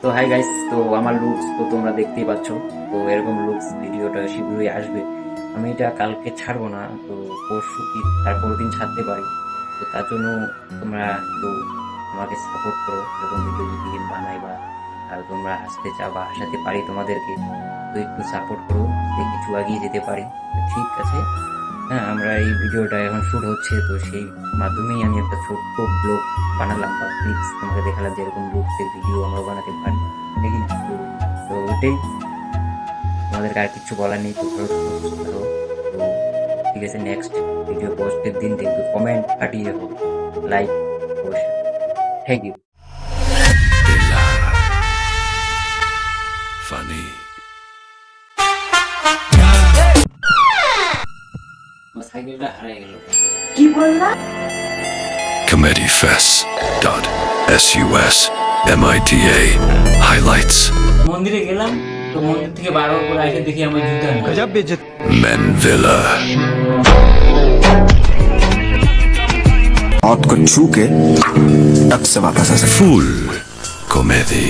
তো hi guys, তো আমার লুকস তো তোমরা দেখতেই পাচ্ছ। তো এরকম লুকস ভিডিওটা শীঘ্রই আসবে। আমি এটা কালকে ছাড়বো না, তো পরশু কি তারপর দিন ছাড়তে পারি। তো তার জন্য তোমরা একটু আমাকে সাপোর্ট করো, এরকম ভিডিও যদি বানাই বা তোমরা হাসতে চাও বা হাসাতে পারি তোমাদেরকে, তো একটু সাপোর্ট করো যে কিছু এগিয়ে যেতে পারি। তো ঠিক আছে, হ্যাঁ, আমরা এই ভিডিওটা এখন শুট হচ্ছে, তো সেই মাধ্যমেই আমি একটা ছোট্ট ব্লগ বানালাম বা ক্লিপস তোমাকে দেখালাম যে এরকম লুকসের ভিডিও আমরা বানাতে পারি, ঠিক না? তো ওইটাই, তোমাদেরকে আর কিছু বলার নেই। তো ভালো থাকো, সুস্থ থাকো। তো ঠিক আছে, নেক্সট ভিডিও পোস্টের দিন কিন্তু কমেন্ট পাঠিয়ে হোক, লাইক অবশ্যই। Thank you. Funny. সাইকেলটা হারিয়ে গেল। CommitteeFest.SUSMITA highlights মন্দিরে গেলাম, তো মন্দির থেকে বারবার করে এসে দেখি আমার জুতা নেই। Menvilla मौत को छू के टक से वापस आ सकते। Full Comedy